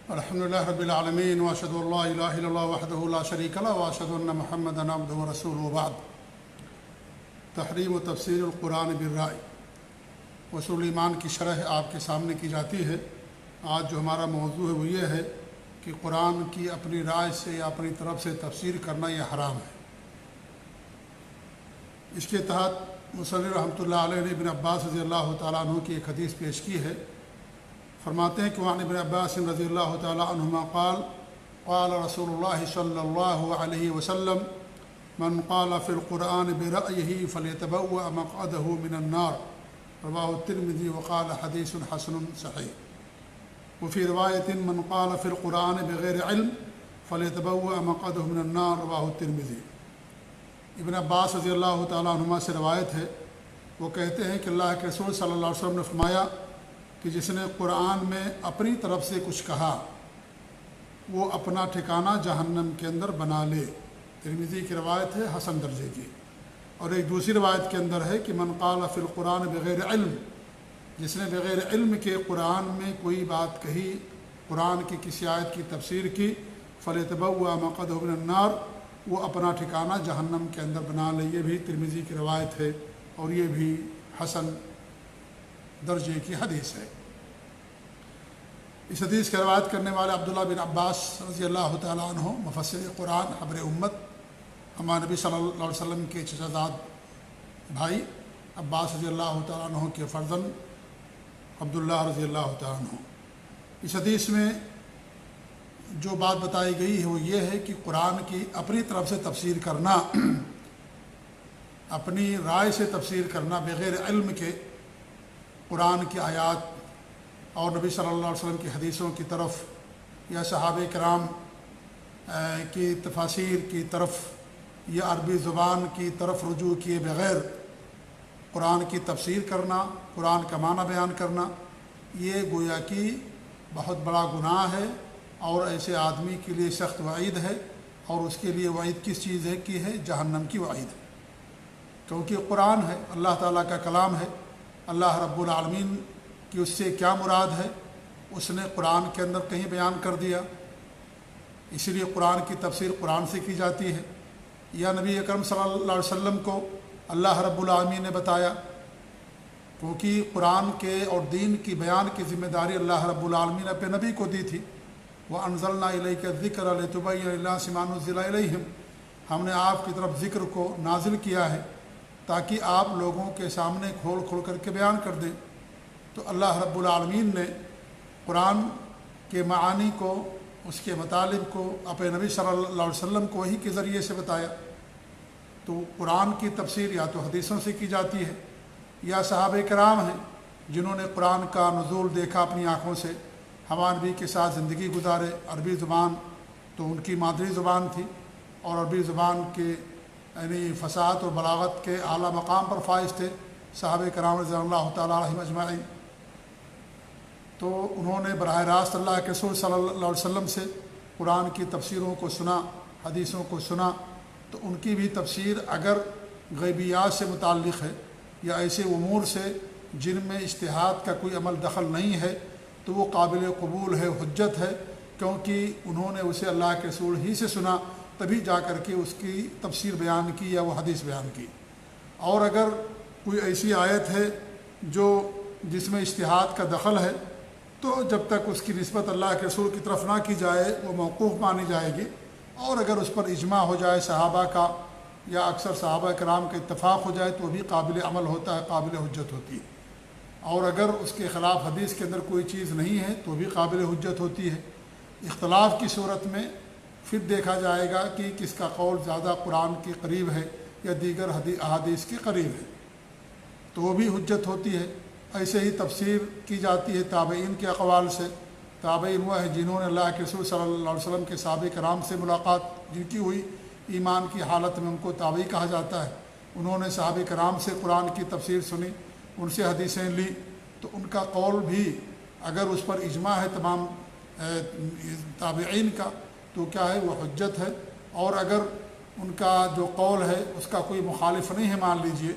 الحمدللہ رب العالمین واشهد ان لا الہ الا اللہ وحدہ لا شریک لہ واشهد ان محمدا عبدہ ورسولہ وبعد۔ تحریم و تفسیر القرآن بالرأی، اصول ایمان کی شرح آپ کے سامنے کی جاتی ہے۔ آج جو ہمارا موضوع ہے وہ یہ ہے کہ قرآن کی اپنی رائے سے یا اپنی طرف سے تفسیر کرنا یہ حرام ہے۔ اس کے تحت مصنف رحمۃ اللہ علیہ نے ابن عباس رضی اللہ تعالیٰ عنہ کی ایک حدیث پیش کی ہے۔ فرماتے ہیں کہ وعن ابن عباس رضی اللہ تعالیٰ عنہما قال قال رسول اللہ صلی اللہ علیہ وسلم من قال فی القرآن برأیہ فلیتبوأ مقعدہ من النار، رواہ الترمذی وقال حدیث حسن صحیح۔ وفی روایت من قال فی القرآن بغیر علم فلیتبوأ مقعدہ من النار، رواہ الترمذی۔ ابن عباس رضی اللہ تعالیٰ عنہما سے روایت ہے، وہ کہتے ہیں کہ اللہ کے رسول صلی اللہ علیہ وسلم نے فرمایا کہ جس نے قرآن میں اپنی طرف سے کچھ کہا وہ اپنا ٹھکانہ جہنم کے اندر بنا لے۔ ترمذی کی روایت ہے، حسن درجے کی۔ اور ایک دوسری روایت کے اندر ہے کہ من قال فی القرآن بغیر علم، جس نے بغیر علم کے قرآن میں کوئی بات کہی، قرآن کی کسی آیت کی تفسیر کی، فلیتبوأ مقعدہ من النار، وہ اپنا ٹھکانہ جہنم کے اندر بنا لے۔ یہ بھی ترمذی کی روایت ہے اور یہ بھی حسن درجے کی حدیث ہے۔ اس حدیث کی روایت کرنے والے عبداللہ بن عباس رضی اللہ تعالیٰ عنہ مفسر قرآن حبر امت، ہمارے نبی صلی اللہ علیہ وسلم کے چچا زاد بھائی عباس رضی اللہ تعالیٰ عنہ کے فرزند عبداللہ رضی اللہ تعالیٰ عنہ۔ اس حدیث میں جو بات بتائی گئی ہے وہ یہ ہے کہ قرآن کی اپنی طرف سے تفسیر کرنا، اپنی رائے سے تفسیر کرنا بغیر علم کے قرآن کی آیات اور نبی صلی اللہ علیہ وسلم کی حدیثوں کی طرف یا صحابہ کرام کی تفاسیر کی طرف یا عربی زبان کی طرف رجوع کیے بغیر قرآن کی تفسیر کرنا، قرآن کا معنی بیان کرنا، یہ گویا کہ بہت بڑا گناہ ہے اور ایسے آدمی کے لیے سخت وعید ہے۔ اور اس کے لیے وعید کس چیز ہے کی ہے؟ جہنم کی وعید ہے، کیونکہ قرآن ہے، اللہ تعالیٰ کا کلام ہے۔ اللہ رب العالمین کی اس سے کیا مراد ہے اس نے قرآن کے اندر کہیں بیان کر دیا، اسی لیے قرآن کی تفسیر قرآن سے کی جاتی ہے۔ یا نبی اکرم صلی اللہ علیہ وسلم کو اللہ رب العالمین نے بتایا، کیونکہ قرآن کے اور دین کی بیان کی ذمہ داری اللہ رب العالمین نے اپنے نبی کو دی تھی۔ وَأَنزَلْنَا إِلَيْكَ الذِّكْرَ لِتُبَيِّنَ لِلنَّاسِ مَا نُزِّلَ إِلَيْهِمْ، ہم نے آپ کی طرف ذکر کو نازل کیا ہے تاکہ آپ لوگوں کے سامنے کھول کھول کر کے بیان کر دیں۔ تو اللہ رب العالمین نے قرآن کے معانی کو، اس کے مطالب کو اپنے نبی صلی اللہ علیہ وسلم کو وحی کے ذریعے سے بتایا۔ تو قرآن کی تفسیر یا تو حدیثوں سے کی جاتی ہے، یا صحابہ کرام ہیں جنہوں نے قرآن کا نزول دیکھا اپنی آنکھوں سے، ہمارے نبی کے ساتھ زندگی گزارے۔ عربی زبان تو ان کی مادری زبان تھی اور عربی زبان کے یعنی فصاحت اور بلاغت کے اعلیٰ مقام پر فائز تھے صحابہ کرام رضی اللہ تعالیٰ علیہم اجمعین۔ تو انہوں نے براہ راست اللہ کے رسول صلی اللہ علیہ وسلم سے قرآن کی تفسیروں کو سنا، حدیثوں کو سنا۔ تو ان کی بھی تفسیر اگر غیبیات سے متعلق ہے یا ایسے امور سے جن میں اجتہاد کا کوئی عمل دخل نہیں ہے تو وہ قابل قبول ہے، حجت ہے، کیونکہ انہوں نے اسے اللہ کے رسول ہی سے سنا، تبھی جا کر کے اس کی تفسیر بیان کی یا وہ حدیث بیان کی۔ اور اگر کوئی ایسی آیت ہے جس میں اجتہاد کا دخل ہے تو جب تک اس کی نسبت اللہ کے رسول کی طرف نہ کی جائے وہ موقوف مانی جائے گی۔ اور اگر اس پر اجماع ہو جائے صحابہ کا یا اکثر صحابہ کرام کا اتفاق ہو جائے تو وہ بھی قابل عمل ہوتا ہے، قابل حجت ہوتی ہے۔ اور اگر اس کے خلاف حدیث کے اندر کوئی چیز نہیں ہے تو بھی قابل حجت ہوتی ہے۔ اختلاف کی صورت میں پھر دیکھا جائے گا کہ کس کا قول زیادہ قرآن کے قریب ہے یا دیگر احادیث کے قریب ہے، تو وہ بھی حجت ہوتی ہے۔ ایسے ہی تفسیر کی جاتی ہے تابعین کے اقوال سے۔ تابعین وہ ہے جنہوں نے اللہ کے رسول صلی اللہ علیہ وسلم کے صحابہ کرام سے ملاقات جن کی ہوئی، ایمان کی حالت میں ان کو تابعی کہا جاتا ہے۔ انہوں نے صحابہ کرام سے قرآن کی تفسیر سنی، ان سے حدیثیں لی، تو ان کا قول بھی اگر اس پر اجماع ہے تمام تابعین کا تو کیا ہے؟ وہ حجت ہے۔ اور اگر ان کا جو قول ہے اس کا کوئی مخالف نہیں ہے، مان لیجئے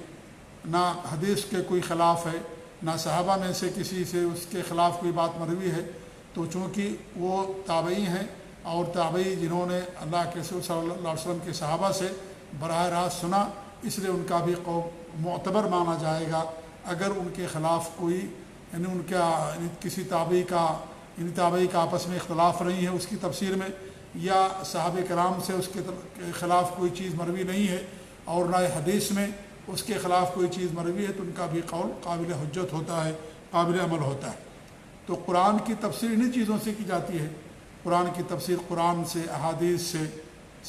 نہ حدیث کے کوئی خلاف ہے، نہ صحابہ میں سے کسی سے اس کے خلاف کوئی بات مروی ہے، تو چونکہ وہ تابعی ہیں اور تابعی جنہوں نے اللہ کے رسول صلی اللہ علیہ وسلم کے صحابہ سے براہ راست سنا، اس لیے ان کا بھی قول معتبر مانا جائے گا۔ اگر ان کے خلاف کوئی یعنی ان کا کسی تابعی کا آپس میں اختلاف نہیں ہے اس کی تفسیر میں، یا صحابہ کرام سے اس کے خلاف کوئی چیز مروی نہیں ہے اور نہ حدیث میں اس کے خلاف کوئی چیز مروی ہے، تو ان کا بھی قول قابل حجت ہوتا ہے، قابل عمل ہوتا ہے۔ تو قرآن کی تفسیر انہی چیزوں سے کی جاتی ہے۔ قرآن کی تفسیر قرآن سے، احادیث سے،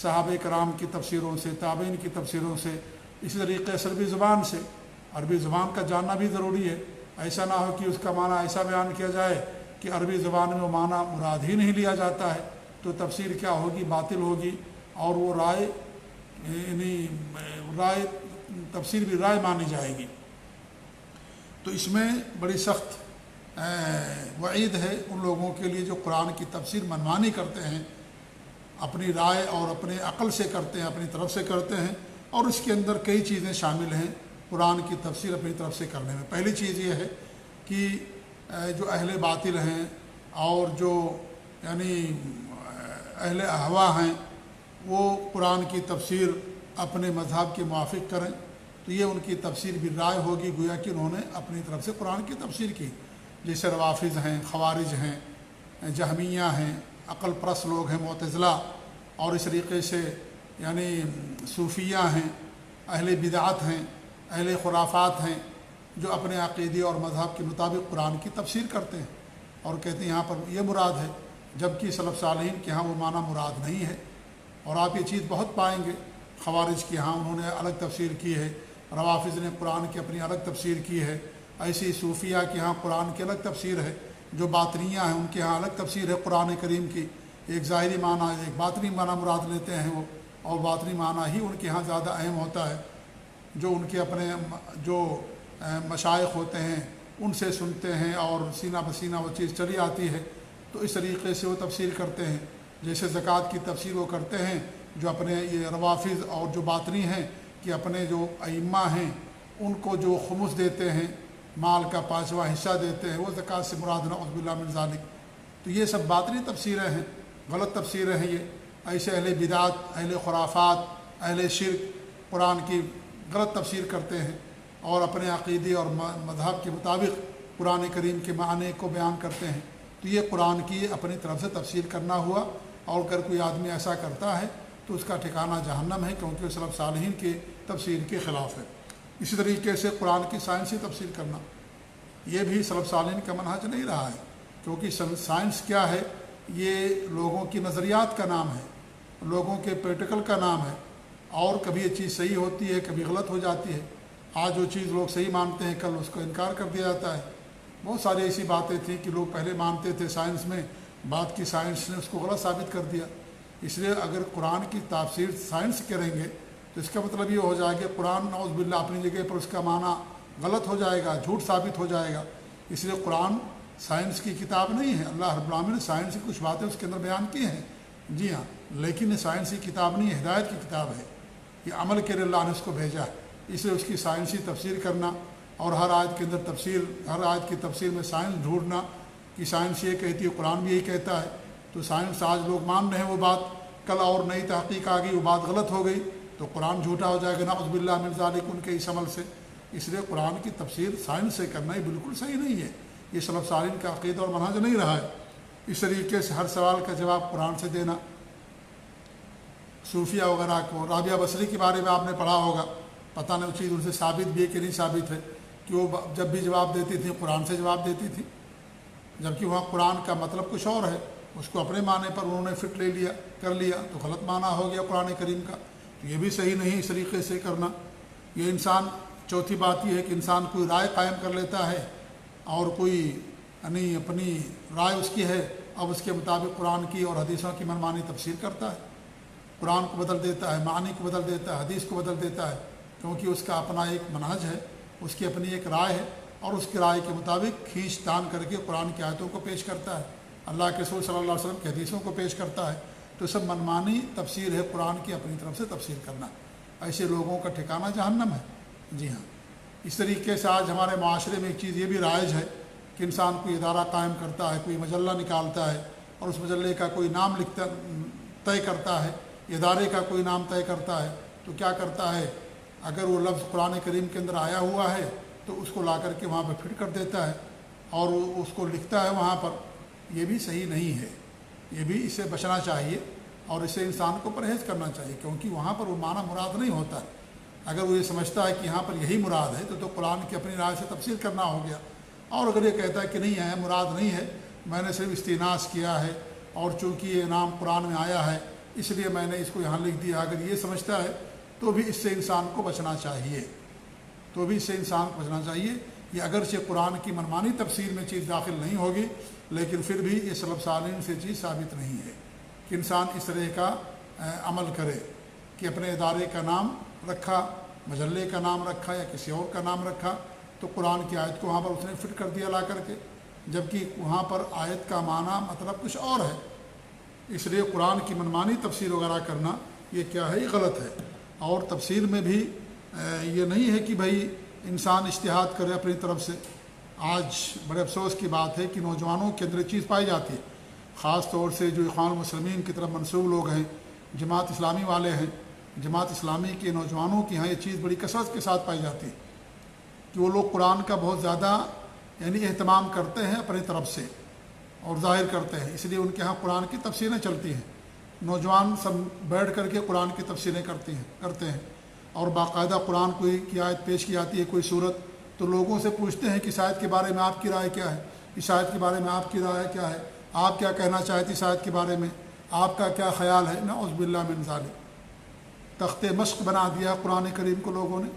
صحابہ کرام کی تفسیروں سے، تابعین کی تفسیروں سے، اسی طریقے سے عربی زبان سے۔ عربی زبان کا جاننا بھی ضروری ہے، ایسا نہ ہو کہ اس کا معنی ایسا بیان کیا جائے کہ عربی زبان میں وہ معنی مراد ہی نہیں لیا جاتا ہے، تو تفسیر کیا ہوگی؟ باطل ہوگی، اور وہ رائے تفسیر بھی رائے مانی جائے گی۔ تو اس میں بڑی سخت وعید ہے ان لوگوں کے لیے جو قرآن کی تفسیر منمانی کرتے ہیں، اپنی رائے اور اپنے عقل سے کرتے ہیں، اپنی طرف سے کرتے ہیں، اور اس کے اندر کئی چیزیں شامل ہیں قرآن کی تفسیر اپنی طرف سے کرنے میں۔ پہلی چیز یہ ہے کہ جو اہل باطل ہیں اور جو یعنی اہل احوا ہیں، وہ قرآن کی تفسیر اپنے مذہب کے موافق کریں، تو یہ ان کی تفسیر بھی رائے ہوگی، گویا کہ انہوں نے اپنی طرف سے قرآن کی تفسیر کی۔ جیسے روافظ ہیں، خوارج ہیں، جہمیہ ہیں، عقل پرست لوگ ہیں، معتزلہ، اور اس طریقے سے یعنی صوفیہ ہیں، اہل بدعت ہیں، اہل خرافات ہیں، جو اپنے عقیدے اور مذہب کے مطابق قرآن کی تفسیر کرتے ہیں اور کہتے ہیں یہاں پر یہ مراد ہے، جبکہ سلف صالحین کے ہاں وہ معنی مراد نہیں ہے۔ اور آپ یہ چیز بہت پائیں گے، خوارج کے ہاں انہوں نے الگ تفسیر کی ہے، روافظ نے قرآن کی اپنی الگ تفسیر کی ہے، ایسی صوفیہ کے ہاں قرآن کی الگ تفسیر ہے، جو باطنیہ ہیں ان کے ہاں الگ تفسیر ہے قرآن کریم کی، ایک ظاہری معنی ایک باطنی معنی مراد لیتے ہیں وہ، اور باطنی معنی ہی ان کے ہاں زیادہ اہم ہوتا ہے، جو ان کے اپنے جو مشائخ ہوتے ہیں ان سے سنتے ہیں اور سینہ بسینہ وہ چیز چلی آتی ہے، تو اس طریقے سے وہ تفسیر کرتے ہیں۔ جیسے زکوٰۃ کی تفسیر وہ کرتے ہیں، جو اپنے یہ روافظ اور جو باطنی ہیں کہ اپنے جو ائمہ ہیں ان کو جو خمس دیتے ہیں، مال کا 5واں حصہ دیتے ہیں، وہ زکوٰۃ سے مراد نعوذ باللہ من ذالک۔ تو یہ سب باطنی تفسیریں ہیں، غلط تفسیریں ہیں یہ۔ ایسے اہل بدعت، اہل خرافات، اہل شرک قرآن کی غلط تفسیر کرتے ہیں اور اپنے عقیدے اور مذہب کے مطابق قرآن کریم کے معنی کو بیان کرتے ہیں۔ تو یہ قرآن کی اپنی طرف سے تفسیر کرنا ہوا، اور اگر کوئی آدمی ایسا کرتا ہے تو اس کا ٹھکانہ جہنم ہے، کیونکہ وہ سلف صالحین کے تفسیر کے خلاف ہے۔ اسی طریقے سے قرآن کی سائنسی تفسیر کرنا، یہ بھی سلف صالحین کا منہج نہیں رہا ہے، کیونکہ سائنس کیا ہے؟ یہ لوگوں کی نظریات کا نام ہے، لوگوں کے پریکٹیکل کا نام ہے، اور کبھی یہ چیز صحیح ہوتی ہے، کبھی غلط ہو جاتی ہے۔ آج جو چیز لوگ صحیح مانتے ہیں کل اس کو انکار کر دیا جاتا ہے۔ بہت ساری ایسی باتیں تھیں کہ لوگ پہلے مانتے تھے سائنس میں، بعد کی سائنس نے اس کو غلط ثابت کر دیا۔ اس لیے اگر قرآن کی تفسیر سائنس کریں گے تو اس کا مطلب یہ ہو جائے کہ قرآن نعوذ باللہ اپنی جگہ پر اس کا معنی غلط ہو جائے گا، جھوٹ ثابت ہو جائے گا۔ اس لیے قرآن سائنس کی کتاب نہیں ہے۔ اللہ رب العالمین نے سائنس کی کچھ باتیں اس کے اندر بیان کی ہیں، جی ہاں، لیکن یہ سائنسی کتاب نہیں ہے، ہدایت کی کتاب ہے۔ یہ عمل کے لیے اللہ نے اس کو بھیجا ہے، اس لیے اس کی سائنسی تفسیر کرنا اور ہر آیت کے اندر ہر آیت کی تفسیر میں سائنس ڈھونڈنا کہ سائنس یہ کہتی ہے، قرآن بھی یہی کہتا ہے، تو سائنس آج لوگ مان رہے ہیں وہ بات، کل اور نئی تحقیق آ گئی وہ بات غلط ہو گئی تو قرآن جھوٹا ہو جائے گا نعوذ باللہ من ذالک ان کے اس عمل سے۔ اس لیے قرآن کی تفسیر سائنس سے کرنا ہی بالکل صحیح نہیں ہے، یہ سلف صالحین کا عقیدہ اور منہج نہیں رہا ہے۔ اس طریقے سے ہر سوال کا جواب قرآن سے دینا، صوفیہ وغیرہ کو، رابعہ بصری کے بارے میں آپ نے پڑھا ہوگا، پتہ نہیں وہ چیز ان سے ثابت بھی ہے کہ نہیں ثابت ہے، کہ وہ جب بھی جواب دیتی تھیں قرآن سے جواب دیتی تھی، جبکہ وہاں قرآن کا مطلب کچھ اور ہے، اس کو اپنے معنی پر انہوں نے فٹ کر لیا تو غلط معنی ہو گیا قرآن کریم کا، تو یہ بھی صحیح نہیں اس طریقے سے کرنا۔ یہ انسان، چوتھی بات یہ ہے کہ انسان کوئی رائے قائم کر لیتا ہے اور کوئی یعنی اپنی رائے اس کی ہے، اب اس کے مطابق قرآن کی اور حدیثوں کی منمانی تفسیر کرتا ہے، قرآن کو بدل دیتا ہے، معنی کو بدل دیتا ہے، حدیث کو بدل دیتا ہے، کیونکہ اس کا اپنا ایک منہج ہے، اس کی اپنی ایک رائے ہے، اور اس کی رائے کے مطابق کھینچ تان کر کے قرآن کی آیتوں کو پیش کرتا ہے، اللہ کے رسول صلی اللہ علیہ وسلم کی حدیثوں کو پیش کرتا ہے، تو سب منمانی تفسیر ہے قرآن کی اپنی طرف سے تفسیر کرنا۔ ایسے لوگوں کا ٹھکانہ جہنم ہے، جی ہاں۔ اس طریقے سے آج ہمارے معاشرے میں ایک چیز یہ بھی رائج ہے کہ کہ انسان کوئی ادارہ قائم کرتا ہے، کوئی مجلہ نکالتا ہے اور اس مجلے کا کوئی نام طے کرتا ہے، ادارے کا کوئی نام طے کرتا ہے، تو کیا کرتا ہے، اگر وہ لفظ قرآن کریم کے اندر آیا ہوا ہے تو اس کو لا کر کے وہاں پہ فٹ کر دیتا ہے اور وہ اس کو لکھتا ہے وہاں پر۔ یہ بھی صحیح نہیں ہے، یہ بھی اس سے بچنا چاہیے اور اس سے انسان کو پرہیز کرنا چاہیے، کیونکہ وہاں پر وہ معنی مراد نہیں ہوتا ہے۔ اگر وہ یہ سمجھتا ہے کہ یہاں پر یہی مراد ہے تو قرآن کی اپنی رائے سے تفسیر کرنا ہو گیا، اور اگر یہ کہتا ہے کہ نہیں ہے، مراد نہیں ہے، میں نے صرف استئناس کیا ہے اور چونکہ یہ نام قرآن میں آیا ہے اس لیے میں نے اس کو یہاں لکھ دیا، اگر یہ سمجھتا ہے تو بھی اس سے انسان کو بچنا چاہیے، یہ اگرچہ قرآن کی منمانی تفسیر میں چیز داخل نہیں ہوگی، لیکن پھر بھی یہ سلف صالحین سے چیز ثابت نہیں ہے کہ انسان اس طرح کا عمل کرے کہ اپنے ادارے کا نام رکھا، مجلے کا نام رکھا یا کسی اور کا نام رکھا تو قرآن کی آیت کو وہاں پر اس نے فٹ کر دیا لا کر کے، جبکہ وہاں پر آیت کا معنی مطلب کچھ اور ہے۔ اس لیے قرآن کی منمانی تفسیر وغیرہ کرنا یہ کیا ہے، یہ غلط ہے۔ اور تفسیر میں بھی یہ نہیں ہے کہ بھائی انسان اجتہاد کرے اپنی طرف سے۔ آج بڑے افسوس کی بات ہے کہ نوجوانوں کے اندر چیز پائی جاتی ہے، خاص طور سے جو اخوان المسلمین کی طرف منسوب لوگ ہیں، جماعت اسلامی والے ہیں، جماعت اسلامی کے نوجوانوں کی یہاں یہ چیز بڑی کثرت کے ساتھ پائی جاتی ہے کہ وہ لوگ قرآن کا بہت زیادہ اہتمام کرتے ہیں اپنی طرف سے اور ظاہر کرتے ہیں، اس لیے ان کے ہاں قرآن کی تفسیریں چلتی ہیں، نوجوان سب بیٹھ کر کے قرآن کی تفسیریں کرتے ہیں اور باقاعدہ قرآن کی آیت پیش کی جاتی ہے، کوئی صورت، تو لوگوں سے پوچھتے ہیں کہ اس آیت کے بارے میں آپ کی رائے کیا ہے، اس آیت کے بارے میں آپ کی رائے کیا ہے، آپ کیا کہنا چاہتے اس آیت کے بارے میں، آپ کا کیا خیال ہے۔ نعوذ باللہ من ذالک، تخت مشق بنا دیا قرآن کریم کو لوگوں نے،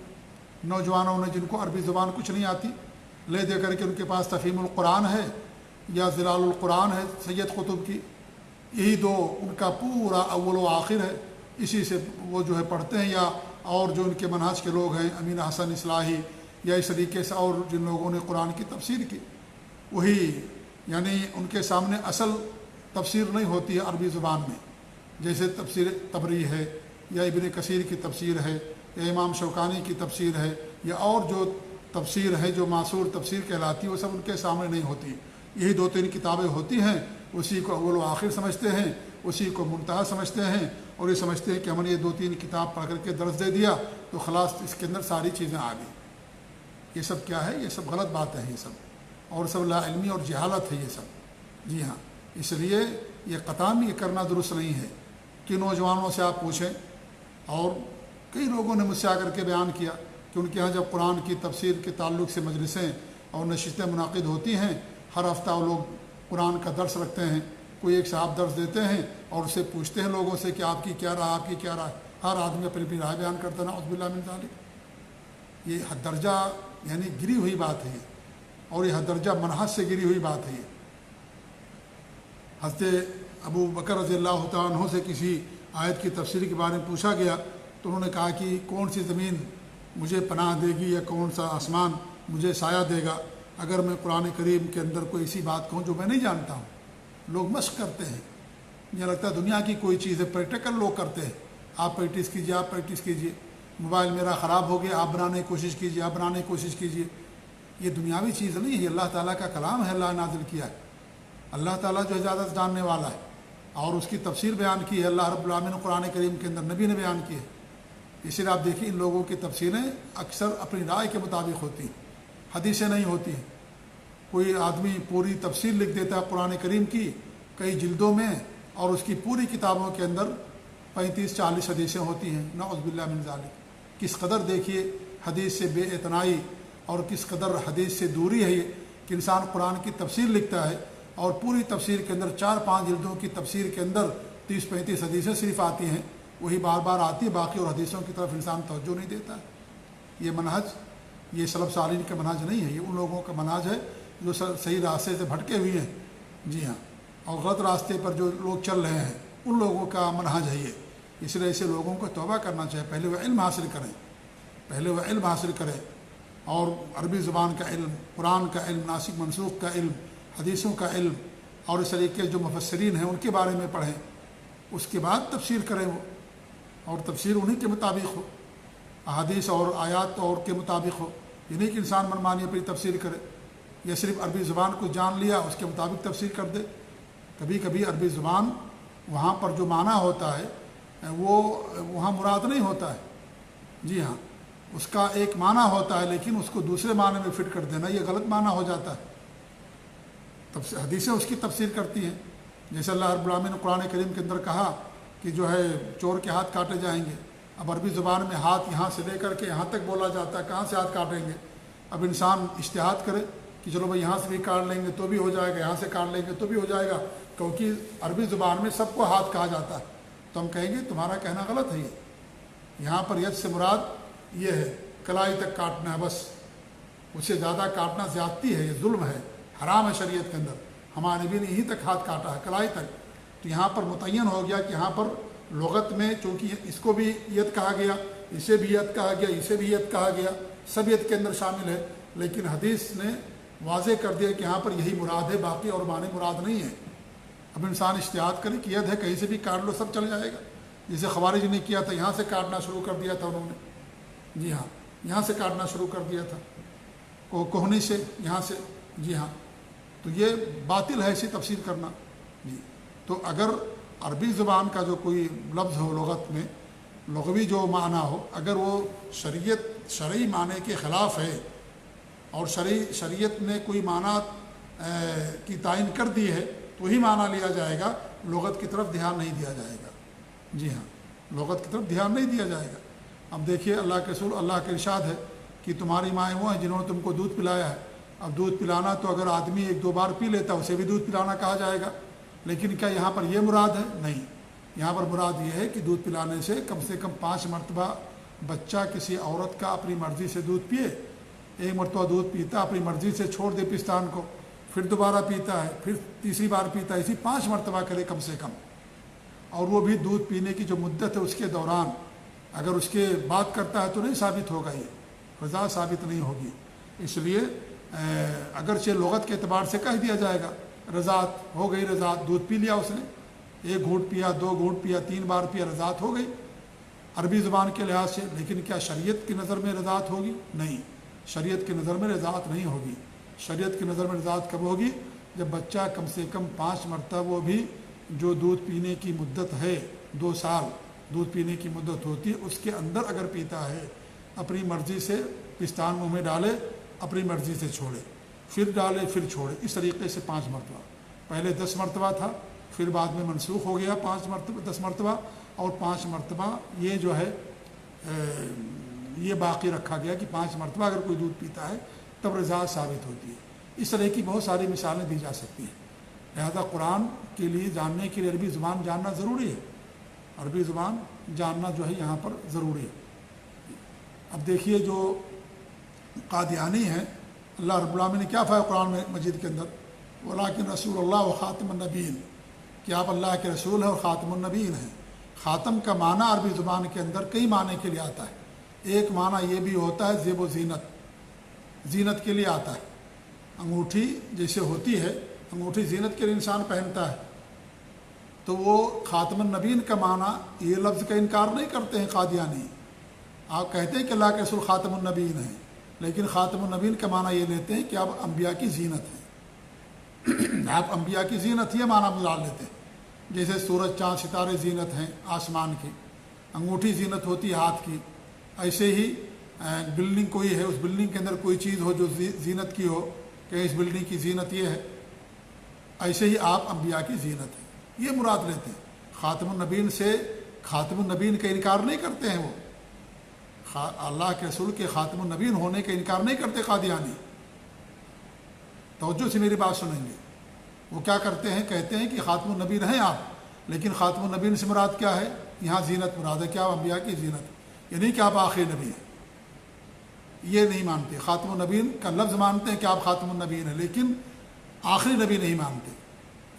نوجوانوں نے جن کو عربی زبان کچھ نہیں آتی، لے دے کر کے ان کے پاس تفہیم القرآن ہے یا ظلال القرآن ہے سید قطب کی، یہی دو ان کا پورا اول و آخر ہے، اسی سے وہ جو ہے پڑھتے ہیں، یا اور جو ان کے منہج کے لوگ ہیں امین حسن اصلاحی یا اس طریقے سے اور جن لوگوں نے قرآن کی تفسیر کی، وہی ان کے سامنے اصل تفسیر نہیں ہوتی ہے عربی زبان میں، جیسے تفسیر طبری ہے یا ابن کثیر کی تفسیر ہے یا امام شوکانی کی تفسیر ہے یا اور جو تفسیر ہے جو معصور تفسیر کہلاتی ہے، وہ سب ان کے سامنے نہیں ہوتی۔ یہی دو تین کتابیں ہوتی ہیں، اسی کو اول و آخر سمجھتے ہیں، اسی کو منتہا سمجھتے ہیں اور یہ سمجھتے ہیں کہ ہم نے یہ دو تین کتاب پڑھ کر کے درس دے دیا تو خلاص اس کے اندر ساری چیزیں آ گئی۔ یہ سب کیا ہے، یہ سب غلط بات ہے، یہ سب اور سب لا علمی اور جہالت ہے یہ سب۔ جی ہاں، اس لیے یہ قطعاً یہ کرنا درست نہیں ہے کہ نوجوانوں سے آپ پوچھیں، اور کئی لوگوں نے مجھ سے آ کر کے بیان کیا کہ ان کے ہاں جب قرآن کی تفسیر کے تعلق سے مجلسیں اور نشستیں منعقد ہوتی ہیں، ہر ہفتہ وہ لوگ قرآن کا درس رکھتے ہیں، کوئی ایک صاحب درس دیتے ہیں اور اسے پوچھتے ہیں لوگوں سے کہ آپ کی کیا رائے، آپ کی کیا رائے، ہر آدمی اپنی اپنی رائے بیان کرتا ہے۔ نعوذ باللہ من ذالک، یہ حد درجہ گری ہوئی بات ہے یہ، اور یہ حد درجہ منہج سے گری ہوئی بات ہے یہ۔ حضرت ابو بکر رضی اللہ تعالیٰ عنہ سے کسی آیت کی تفسیر کے بارے میں پوچھا گیا تو انہوں نے کہا کہ کون سی زمین مجھے پناہ دے گی یا کون سا آسمان مجھے سایہ دے گا اگر میں قرآن کریم کے اندر کوئی ایسی بات کہوں جو میں نہیں جانتا ہوں۔ لوگ مشق کرتے ہیں، مجھے لگتا ہے دنیا کی کوئی چیز ہے، پریکٹیکل لوگ کرتے ہیں، آپ پریکٹس کیجئے، آپ پریکٹس کیجئے، موبائل میرا خراب ہو گیا، آپ بنانے کی کوشش کیجئے، آپ بنانے کی کوشش کیجئے۔ یہ دنیاوی چیز نہیں ہے، یہ اللہ تعالیٰ کا کلام ہے، اللہ نازل کیا ہے، اللہ تعالیٰ جو زیادہ جاننے والا ہے، اور اس کی تفسیر بیان کی ہے اللہ رب العالمین قرآن کریم کے اندر، نبی نے بیان کی ہے۔ اسی لیے آپ دیکھیں ان لوگوں کی تفسیریں اکثر اپنی رائے کے مطابق ہوتی ہیں، حدیثیں نہیں ہوتی ہیں۔ کوئی آدمی پوری تفسیر لکھ دیتا ہے قرآن کریم کی کئی جلدوں میں، اور اس کی پوری کتابوں کے اندر 35-40 حدیثیں ہوتی ہیں۔ نعوذ باللہ من ذالک، کس قدر دیکھیے حدیث سے بے اعتنائی اور کس قدر حدیث سے دوری ہے یہ کہ انسان قرآن کی تفسیر لکھتا ہے اور پوری تفسیر کے اندر 4-5 جلدوں کی تفسیر کے اندر 30-35 حدیثیں صرف آتی ہیں، وہی بار بار آتی ہے، باقی اور حدیثوں کی طرف انسان توجہ نہیں دیتا ہے۔ یہ منہج، یہ سلف صالحین کا منہج نہیں ہے، یہ ان لوگوں کا منہج ہے جو صحیح راستے سے بھٹکے ہوئے ہیں۔ جی ہاں، اور غلط راستے پر جو لوگ چل رہے ہیں ان لوگوں کا منہج ہے یہ۔ اس لیے ایسے لوگوں کو توبہ کرنا چاہیے، پہلے وہ علم حاصل کریں، پہلے وہ علم حاصل کریں، اور عربی زبان کا علم، قرآن کا علم، ناسخ منسوخ کا علم، حدیثوں کا علم، اور اس طریقے جو مفسرین ہیں ان کے بارے میں پڑھیں، اس کے بعد تفسیر کریں وہ، اور تفسیر انہی کے مطابق ہو، احادیث اور آیات اور کے مطابق ہو، یہ نہیں کہ انسان منمانی اپنی تفسیر کرے۔ یا صرف عربی زبان کو جان لیا اس کے مطابق تفسیر کر دے۔ کبھی کبھی عربی زبان وہاں پر جو معنی ہوتا ہے وہ وہاں مراد نہیں ہوتا ہے، جی ہاں، اس کا ایک معنی ہوتا ہے لیکن اس کو دوسرے معنی میں فٹ کر دینا یہ غلط معنی ہو جاتا ہے۔ حدیثیں اس کی تفسیر کرتی ہیں، جیسے اللہ رب العالمین نے قرآن کریم کے اندر کہا کہ جو ہے چور کے ہاتھ کاٹے جائیں گے۔ اب عربی زبان میں ہاتھ یہاں سے لے کر کے یہاں تک بولا جاتا ہے، کہاں سے ہاتھ کاٹیں گے؟ اب انسان اجتہاد کرے کہ چلو بھائی یہاں سے بھی کاٹ لیں گے تو بھی ہو جائے گا، یہاں سے کاٹ لیں گے تو بھی ہو جائے گا، کیونکہ عربی زبان میں سب کو ہاتھ کہا جاتا ہے۔ تو ہم کہیں گے تمہارا کہنا غلط ہے، یہاں پر ید سے مراد یہ ہے کلائی تک کاٹنا ہے، بس اس سے زیادہ کاٹنا زیادتی ہے، یہ ظلم ہے، حرام ہے شریعت کے اندر۔ ہمارے نبی نے یہیں تک ہاتھ کاٹا ہے، کلائی تک۔ تو یہاں پر متعین ہو گیا کہ یہاں پر لغت میں چونکہ اس کو بھی ید کہا گیا، اسے بھی ید کہا گیا، اسے بھی ید کہا گیا، سب ید کے اندر شامل ہے، لیکن حدیث نے واضح کر دیا کہ یہاں پر یہی مراد ہے، باقی اور معنی مراد نہیں ہے۔ اب انسان اشتہاد کرے کہ ید ہے، کہیں سے بھی کاٹ لو سب چل جائے گا، جسے خوارج نے کیا تھا، یہاں سے کاٹنا شروع کر دیا تھا انہوں نے، جی ہاں، یہاں سے کاٹنا شروع کر دیا تھا، کوہنی سے، یہاں سے، جی ہاں۔ تو یہ باطل ہے ایسی تفسیر کرنا، جی۔ تو اگر عربی زبان کا جو کوئی لفظ ہو لغت میں، لغوی جو معنی ہو، اگر وہ شرعی معنی کے خلاف ہے اور شریعت نے کوئی معنی کی تعین کر دی ہے تو وہی معنی لیا جائے گا، لغت کی طرف دھیان نہیں دیا جائے گا، جی ہاں، لغت کی طرف دھیان نہیں دیا جائے گا۔ اب دیکھیے اللہ کے رسول، اللہ کا ارشاد ہے کہ تمہاری مائیں وہ ہیں جنہوں نے تم کو دودھ پلایا ہے۔ اب دودھ پلانا تو اگر آدمی ایک دو بار پی لیتا اسے بھی دودھ پلانا کہا جائے گا، لیکن کیا یہاں پر یہ مراد ہے؟ نہیں، یہاں پر مراد یہ ہے کہ دودھ پلانے سے کم 5 مرتبہ بچہ کسی عورت کا اپنی مرضی سے دودھ پیے، ایک مرتبہ دودھ پیتا اپنی مرضی سے چھوڑ دے پستان کو، پھر دوبارہ پیتا ہے، پھر تیسری بار پیتا ہے، اسی 5 مرتبہ کرے کم سے کم، اور وہ بھی دودھ پینے کی جو مدت ہے اس کے دوران، اگر اس کے بعد کرتا ہے تو نہیں ثابت ہوگا، یہ رضا ثابت نہیں ہوگی۔ اس لیے اگرچہ لغت کے اعتبار سے کہہ دیا جائے گا رضاعت ہو گئی، رضاعت، دودھ پی لیا اس نے، 1 گھونٹ پیا، 2 گھونٹ پیا، 3 بار پیا، رضاعت ہو گئی عربی زبان کے لحاظ سے، لیکن کیا شریعت کی نظر میں رضاعت ہوگی؟ نہیں، شریعت کی نظر میں رضاعت نہیں ہوگی۔ شریعت کی نظر میں رضاعت کب ہوگی؟ جب بچہ کم سے کم 5 مرتبہ، وہ بھی جو دودھ پینے کی مدت ہے 2 سال دودھ پینے کی مدت ہوتی ہے، اس کے اندر اگر پیتا ہے، اپنی مرضی سے پستان منہ میں ڈالے، اپنی مرضی سے چھوڑے، پھر ڈالے پھر چھوڑے، اس طریقے سے 5 مرتبہ، پہلے 10 مرتبہ تھا، پھر بعد میں منسوخ ہو گیا 10 مرتبہ، اور 5 مرتبہ یہ جو ہے یہ باقی رکھا گیا کہ 5 مرتبہ اگر کوئی دودھ پیتا ہے تب رضاعت ثابت ہوتی ہے۔ اس طرح کی بہت ساری مثالیں دی جا سکتی ہیں۔ لہذا قرآن کے لیے جاننے کے لیے عربی زبان جاننا ضروری ہے، عربی زبان جاننا جو ہے یہاں پر ضروری ہے۔ اب دیکھیے جو قادیانی ہیں، اللہ رب العالمین نے کیا فرمایا قرآن میں مجید کے اندر، وَلَٰكِن رسول اللہ و خاتم النبیین، کہ آپ اللہ کے رسول ہیں اور خاتم النبیین ہیں۔ خاتم کا معنی عربی زبان کے اندر کئی معنی کے لیے آتا ہے۔ ایک معنی یہ بھی ہوتا ہے زیب و زینت کے لیے آتا ہے، انگوٹھی جیسے ہوتی ہے، انگوٹھی زینت کے لیے انسان پہنتا ہے، تو وہ خاتم النبیین کا معنی، یہ لفظ کا انکار نہیں کرتے ہیں قادیانی، آپ کہتے ہیں کہ اللہ کے رسول خاتم النبیین ہیں، لیکن خاتم النبیین کا معنی یہ لیتے ہیں کہ آپ انبیاء کی زینت ہیں، آپ انبیاء کی زینت یہ معنی ڈال لیتے ہیں، جیسے سورج چاند ستارے زینت ہیں آسمان کی، انگوٹھی زینت ہوتی ہے ہاتھ کی، ایسے ہی بلڈنگ کوئی ہے، اس بلڈنگ کے اندر کوئی چیز ہو جو زینت کی ہو، کہ اس بلڈنگ کی زینت یہ ہے، ایسے ہی آپ انبیاء کی زینت ہیں، یہ مراد لیتے ہیں۔ خاتم النبیین سے خاتم النبیین کا انکار نہیں کرتے ہیں، وہ اللہ کے رسول کے خاتم النبیین ہونے کا انکار نہیں کرتے قادیانی، توجہ سے میری بات سنیں گے۔ وہ کیا کرتے ہیں؟ کہتے ہیں کہ خاتم النبیین ہیں آپ، لیکن خاتم النبیین سے مراد کیا ہے؟ یہاں زینت مراد ہے، کیا انبیاء کی زینت، یعنی کہ آپ آخری نبی ہیں، یہ نہیں مانتے۔ خاتم النبیین کا لفظ مانتے ہیں کہ آپ خاتم النبیین ہیں، لیکن آخری نبی نہیں مانتے،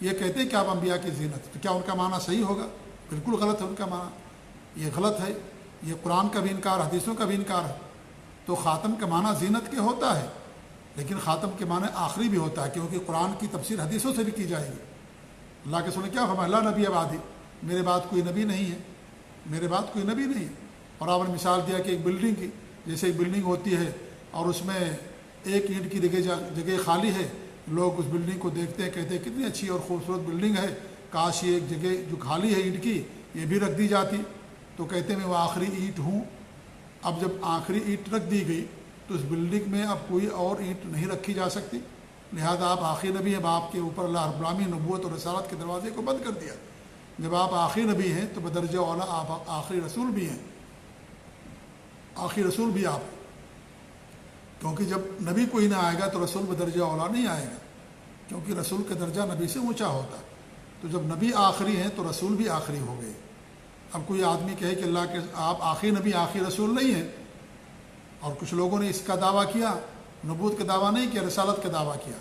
یہ کہتے ہیں کہ آپ انبیاء کی زینت۔ تو کیا ان کا معنی صحیح ہوگا؟ بالکل غلط ہے ان کا معنی، یہ غلط ہے، یہ قرآن کا بھی انکار، حدیثوں کا بھی انکار ہے۔ تو خاتم کا معنی زینت کے ہوتا ہے، لیکن خاتم کے معنی آخری بھی ہوتا ہے، کیونکہ قرآن کی تفسیر حدیثوں سے بھی کی جائے گی۔ اللہ کے رسول نے کیا فرمایا؟ لا نبی بعدی، میرے بعد کوئی نبی نہیں ہے، میرے بعد کوئی نبی نہیں ہے۔ اور آپ نے مثال دیا کہ ایک بلڈنگ کی، جیسے ایک بلڈنگ ہوتی ہے اور اس میں ایک اینٹ کی جگہ خالی ہے، لوگ اس بلڈنگ کو دیکھتے ہیں، کہتے ہیں کتنی اچھی اور خوبصورت بلڈنگ ہے، کاش یہ ایک جگہ جو خالی ہے اینٹ کی یہ بھی رکھ دی جاتی، تو کہتے ہیں میں وہ آخری اینٹ ہوں۔ اب جب آخری اینٹ رکھ دی گئی تو اس بلڈنگ میں اب کوئی اور اینٹ نہیں رکھی جا سکتی، لہذا آپ آخری نبی ہیں، آپ کے اوپر اللہ رب العالمین نبوت اور رسالت کے دروازے کو بند کر دیا۔ جب آپ آخری نبی ہیں تو بدرجہ اولیٰ آپ آخری رسول بھی ہیں، آخری رسول بھی آپ، کیونکہ جب نبی کوئی نہ آئے گا تو رسول بدرجہ اولیٰ نہیں آئے گا، کیونکہ رسول کا درجہ نبی سے اونچا ہوتا ہے۔ تو جب نبی آخری ہیں تو رسول بھی آخری ہو گئے۔ اب کوئی آدمی کہے کہ اللہ کے آپ آخری نبی آخری رسول نہیں ہیں، اور کچھ لوگوں نے اس کا دعویٰ کیا، نبوت کا دعویٰ نہیں کیا، رسالت کا دعویٰ کیا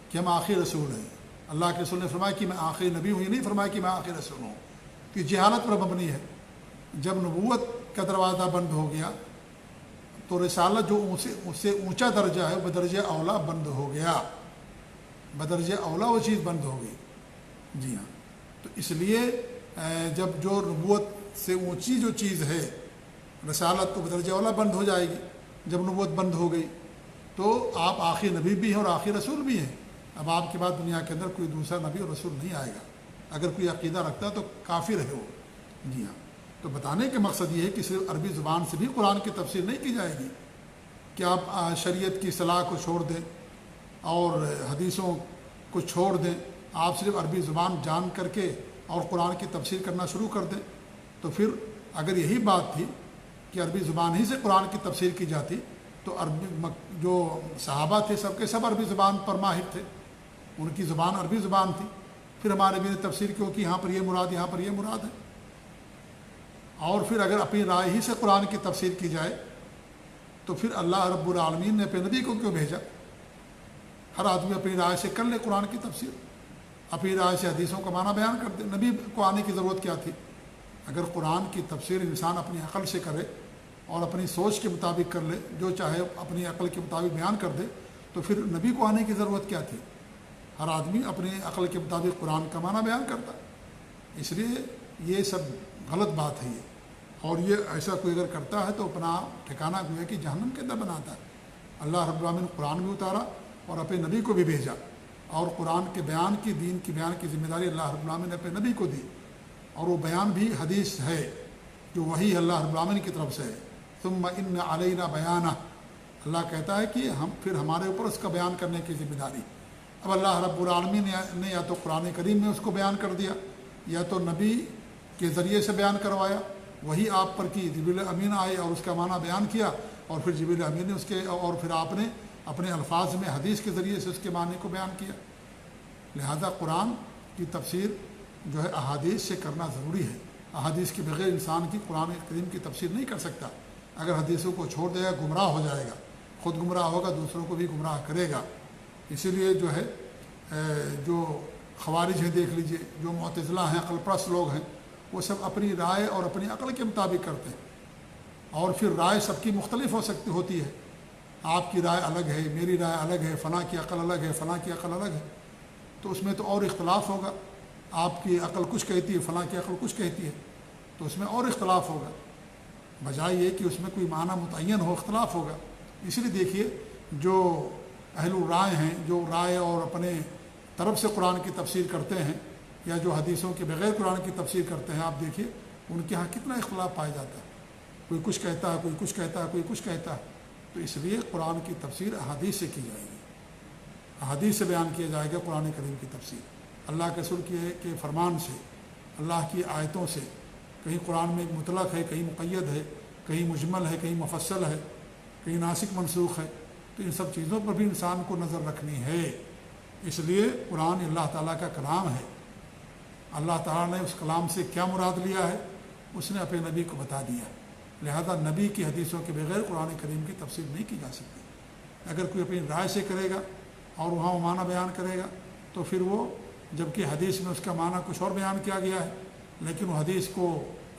کہ ہم آخری رسول ہیں۔ اللہ کے رسول نے فرمایا کہ میں آخری نبی ہوں، یہ نہیں فرمایا کہ میں آخری رسول ہوں، کہ جہالت پر مبنی ہے۔ جب نبوت کا دروازہ بند ہو گیا تو رسالت جو اس سے اونچا درجہ ہے وہ بدرجہ اولیٰ بند ہو گیا، بدرجہ اولیٰ وہ چیز بند ہو گئی۔ جی ہاں، تو اس لیے جب جو نبوت سے اونچی جو چیز ہے رسالت، تو بدرجہ اولیٰ بند ہو جائے گی۔ جب نبوت بند ہو گئی تو آپ آخری نبی بھی ہیں اور آخری رسول بھی ہیں۔ اب آپ کے بعد دنیا کے اندر کوئی دوسرا نبی اور رسول نہیں آئے گا۔ اگر کوئی عقیدہ رکھتا ہے تو کافر ہے وہ۔ جی ہاں، تو بتانے کا مقصد یہ ہے کہ صرف عربی زبان سے بھی قرآن کی تفسیر نہیں کی جائے گی کہ آپ شریعت کی اصطلاح کو چھوڑ دیں اور حدیثوں کو چھوڑ دیں، آپ صرف عربی زبان جان کر کے اور قرآن کی تفسیر کرنا شروع کر دیں۔ تو پھر اگر یہی بات تھی کہ عربی زبان ہی سے قرآن کی تفسیر کی جاتی تو عربی جو صحابہ تھے سب کے سب عربی زبان پر ماہر تھے، ان کی زبان عربی زبان تھی، پھر ہمارے نبی نے تفسیر کیوں کہ یہاں پر یہ مراد، یہاں پر یہ مراد ہے۔ اور پھر اگر اپنی رائے ہی سے قرآن کی تفسیر کی جائے تو پھر اللہ رب العالمین نے اپنے نبی کو کیوں بھیجا؟ ہر آدمی اپنی رائے سے کر لے قرآن کی تفسیر، اپنی رائے سے حدیثوں کا معنی بیان کر دے، نبی کو آنے کی ضرورت کیا تھی؟ اگر قرآن کی تفسیر انسان اپنی عقل سے کرے اور اپنی سوچ کے مطابق کر لے، جو چاہے اپنی عقل کے مطابق بیان کر دے، تو پھر نبی کو آنے کی ضرورت کیا تھی؟ ہر آدمی اپنی عقل کے مطابق قرآن کا معنی بیان کرتا ہے۔ اس لیے یہ سب غلط بات ہے یہ، اور یہ ایسا کوئی اگر کرتا ہے تو اپنا ٹھکانہ گویا کہ جہنم کے اندر بناتا ہے۔ اللہ رب العالمین نے قرآن بھی اتارا اور اپنے نبی کو بھی بھیجا، اور قرآن کے بیان کی، دین کی بیان کی ذمہ داری اللہ رب العالمین نے اپنے نبی کو دی، اور وہ بیان بھی حدیث ہے جو وحی اللہ رب العالمین کی طرف سے ہے۔ ثم ان علینا بیانہ، اللہ کہتا ہے کہ پھر ہمارے اوپر اس کا بیان کرنے کی ذمہ داری۔ اب اللہ رب العالمین نے یا تو قرآن کریم میں اس کو بیان کر دیا، یا تو نبی کے ذریعے سے بیان کروایا، وہی آپ پر کی، جبریل امین آئے اور اس کا معنی بیان کیا، اور پھر جبریل امین نے اس کے، اور پھر آپ نے اپنے الفاظ میں حدیث کے ذریعے سے اس کے معنی کو بیان کیا۔ لہذا قرآن کی تفسیر جو ہے احادیث سے کرنا ضروری ہے۔ احادیث کے بغیر انسان کی قرآن کریم کی تفسیر نہیں کر سکتا۔ اگر حدیثوں کو چھوڑ دے گا گمراہ ہو جائے گا، خود گمراہ ہوگا، دوسروں کو بھی گمراہ کرے گا۔ اسی لیے جو ہے جو خوارج ہیں دیکھ لیجئے، جو معتزلہ ہیں، عقل پرست لوگ ہیں، وہ سب اپنی رائے اور اپنی عقل کے مطابق کرتے ہیں، اور پھر رائے سب کی مختلف ہوتی ہے۔ آپ کی رائے الگ ہے، میری رائے الگ ہے، فلاں کی عقل الگ ہے، فلاں کی عقل الگ ہے، تو اس میں تو اور اختلاف ہوگا۔ آپ کی عقل کچھ کہتی ہے، فلاں کی عقل کچھ کہتی ہے، تو اس میں اور اختلاف ہوگا، بجائے یہ کہ اس میں کوئی معنی متعین ہو، اختلاف ہوگا۔ اس لیے دیکھیے جو اہل الرائے ہیں، جو رائے اور اپنے طرف سے قرآن کی تفسیر کرتے ہیں، یا جو حدیثوں کے بغیر قرآن کی تفسیر کرتے ہیں، آپ دیکھیے ان کے ہاں کتنا اختلاف پایا جاتا ہے، کوئی کچھ کہتا ہے، کوئی کچھ کہتا ہے، کوئی کچھ کہتا ہے۔ تو اس لیے قرآن کی تفسیر احادیث سے کی جائے گی، احادیث سے بیان کیا جائے گا قرآن کریم کی تفسیر، اللہ کے رسول کے فرمان سے، اللہ کی آیتوں سے۔ کہیں قرآن میں مطلق ہے، کہیں مقید ہے، کہیں مجمل ہے، کہیں مفصل ہے، کہیں ناسخ منسوخ ہے، تو ان سب چیزوں پر بھی انسان کو نظر رکھنی ہے۔ اس لیے قرآن اللہ تعالیٰ کا کلام ہے، اللہ تعالیٰ نے اس کلام سے کیا مراد لیا ہے اس نے اپنے نبی کو بتا دیا، لہذا نبی کی حدیثوں کے بغیر قرآن کریم کی تفسیر نہیں کی جا سکتی۔ اگر کوئی اپنی رائے سے کرے گا اور وہاں وہ معنی بیان کرے گا تو پھر وہ، جبکہ حدیث میں اس کا معنی کچھ اور بیان کیا گیا ہے، لیکن وہ حدیث کو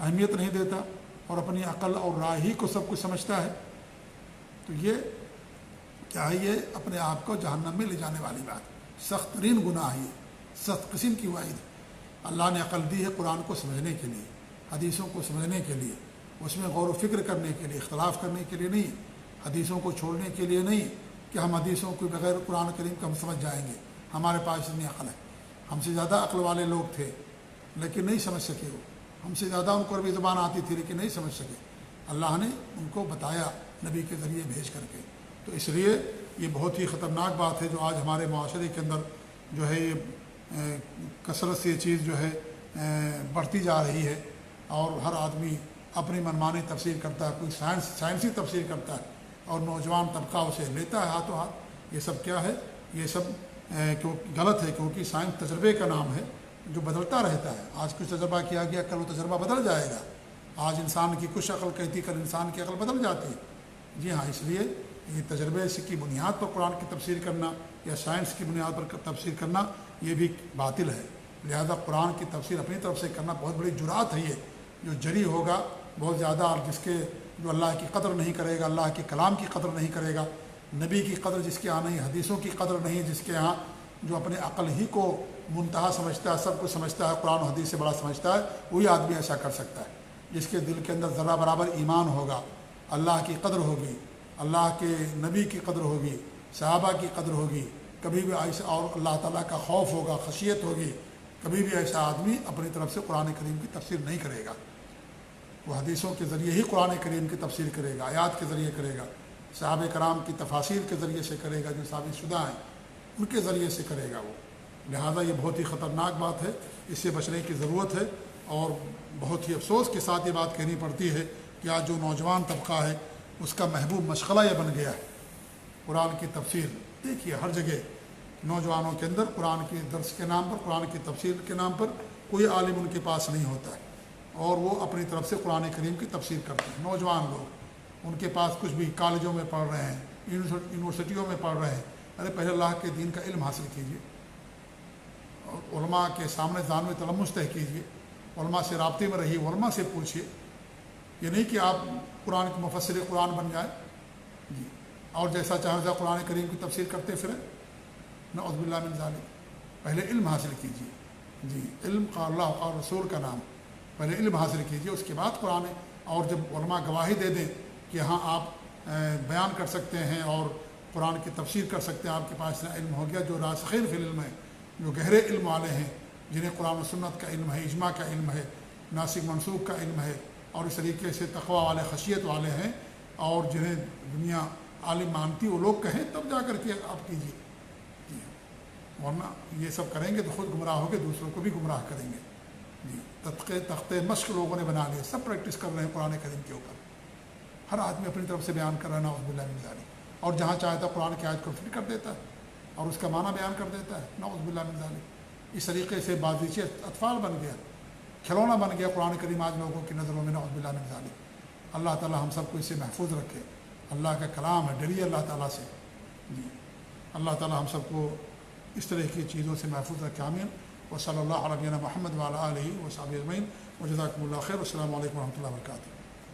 اہمیت نہیں دیتا اور اپنی عقل اور رائے ہی کو سب کچھ سمجھتا ہے، تو یہ کیا ہے؟ یہ اپنے آپ کو جہنم میں لے جانے والی بات، سخت ترین گناہ ہے، سخت قسم کی وعید ہے۔ اللہ نے عقل دی ہے قرآن کو سمجھنے کے لیے، حدیثوں کو سمجھنے کے لیے، اس میں غور و فکر کرنے کے لیے، اختلاف کرنے کے لیے نہیں، حدیثوں کو چھوڑنے کے لیے نہیں، کہ ہم حدیثوں کو بغیر قرآن کریم کا ہم سمجھ جائیں گے، ہمارے پاس اتنی عقل ہے۔ ہم سے زیادہ عقل والے لوگ تھے لیکن نہیں سمجھ سکے، وہ ہم سے زیادہ ان کو عربی زبان آتی تھی لیکن نہیں سمجھ سکے، اللہ نے ان کو بتایا نبی کے ذریعے بھیج کر کے۔ تو اس لیے یہ بہت ہی خطرناک بات ہے جو آج ہمارے معاشرے کے اندر جو ہے یہ کثرت سے یہ چیز جو ہے بڑھتی جا رہی ہے، اور ہر آدمی اپنی منمانی تفسیر کرتا ہے، کوئی سائنسی تفسیر کرتا ہے، اور نوجوان طبقہ اسے لیتا ہے ہاتھوں ہاتھ۔ یہ سب کیا ہے؟ یہ سب غلط ہے، کیونکہ سائنس تجربے کا نام ہے جو بدلتا رہتا ہے۔ آج کچھ تجربہ کیا گیا، کل وہ تجربہ بدل جائے گا۔ آج انسان کی کچھ عقل کہتی، کل انسان کی عقل بدل جاتی ہے۔ جی ہاں، اس لیے یہ تجربے کی بنیاد پر قرآن کی تفسیر کرنا یا سائنس کی بنیاد پر تفسیر کرنا یہ بھی باطل ہے۔ لہذا قرآن کی تفسیر اپنی طرف سے کرنا بہت بڑی جرات ہے۔ یہ جو جری ہوگا بہت زیادہ، اور جس کے جو اللہ کی قدر نہیں کرے گا، اللہ کے کلام کی قدر نہیں کرے گا، نبی کی قدر جس کے یہاں نہیں، حدیثوں کی قدر نہیں، جس کے یہاں جو اپنے عقل ہی کو منتہا سمجھتا ہے، سب کچھ سمجھتا ہے، قرآن و حدیث سے بڑا سمجھتا ہے، وہی آدمی ایسا کر سکتا ہے۔ جس کے دل کے اندر ذرہ برابر ایمان ہوگا، اللہ کی قدر ہوگی، اللہ کے نبی کی قدر ہوگی، صحابہ کی قدر ہوگی، کبھی بھی ایسا، اور اللہ تعالیٰ کا خوف ہوگا، خشیت ہوگی، کبھی بھی ایسا آدمی اپنی طرف سے قرآن کریم کی تفسیر نہیں کرے گا۔ وہ حدیثوں کے ذریعے ہی قرآن کریم کی تفسیر کرے گا، آیات کے ذریعے کرے گا، صحابہ کرام کی تفاسیر کے ذریعے سے کرے گا جو ثابت شدہ ہیں، ان کے ذریعے سے کرے گا وہ۔ لہٰذا یہ بہت ہی خطرناک بات ہے، اس سے بچنے کی ضرورت ہے، اور بہت ہی افسوس کے ساتھ یہ بات کہنی پڑتی ہے کہ آج جو نوجوان طبقہ ہے اس کا محبوب مشغلہ یہ بن گیا ہے قرآن کی تفسیر۔ دیکھیے ہر جگہ نوجوانوں کے اندر قرآن کی درس کے نام پر، قرآن کی تفسیر کے نام پر کوئی عالم ان کے پاس نہیں ہوتا ہے، اور وہ اپنی طرف سے قرآن کریم کی تفسیر کرتے ہیں۔ نوجوان لوگ، ان کے پاس کچھ بھی، کالجوں میں پڑھ رہے ہیں، یونیورسٹیوں میں پڑھ رہے ہیں۔ ارے پہلے اللہ کے دین کا علم حاصل کیجیے، اور علماء کے سامنے ذہن میں تلمس طے کیجیے، علماء سے رابطے میں رہیے، علماء سے پوچھیے۔ یہ نہیں کہ آپ قرآن کے مفسر قرآن بن جائیں جی، اور جیسا چاہے ویسا قرآن کریم کی تفسیر کرتے پھریں، نعوذ باللہ من ذالک۔ پہلے علم حاصل کیجیے، جی، علم کا اللہ اور رسول کا نام، پہلے علم حاصل کیجیے، اس کے بعد قرآن۔ اور جب علماء گواہی دے دیں کہ ہاں آپ بیان کر سکتے ہیں اور قرآن کی تفسیر کر سکتے ہیں، آپ کے پاس اتنا علم ہو گیا، جو راسخین فی العلم ہے، جو گہرے علم والے ہیں، جنہیں قرآن و سنت کا علم ہے، اجماع کا علم ہے، ناسخ منسوخ کا علم ہے، اور اس طریقے سے تقویٰ والے، خشیت والے ہیں، اور جنہیں دنیا عالم مانتی، وہ لوگ کہیں تب جا کر کے آپ کیجیے، ورنہ یہ سب کریں گے تو خود گمراہ ہو کے دوسروں کو بھی گمراہ کریں گے۔ جی، تختے مشق لوگوں نے بنا لیے، سب پریکٹس کر رہے ہیں قرآن کریم کے اوپر، ہر آدمی اپنی طرف سے بیان کر رہا ہے، نعوذ باللہ من ذالک، اور جہاں چاہتا ہے قرآن کی آیت کو فٹ کر دیتا ہے اور اس کا معنی بیان کر دیتا ہے، نعوذ باللہ من ذالک۔ اس طریقے سے بازیچے اطفال بن گیا، کھلونا بن گیا قرآن کریم آج لوگوں کی نظروں میں، نعوذ باللہ من ذالک۔ اللہ تعالیٰ ہم سب کو اس سے محفوظ رکھے، اللہ کا کلام ہے، ڈریے اللہ تعالیٰ سے، جی، اللہ تعالیٰ ہم سب کو اس طرح کی چیزوں سے محفوظ رکھے، آمین۔ وصلی اللہ علیہ محمد وعلی آلہ وصحبہ اجمعین، وجزاکم اللہ خیر، والسلام علیکم ورحمۃ اللہ وبرکاتہ۔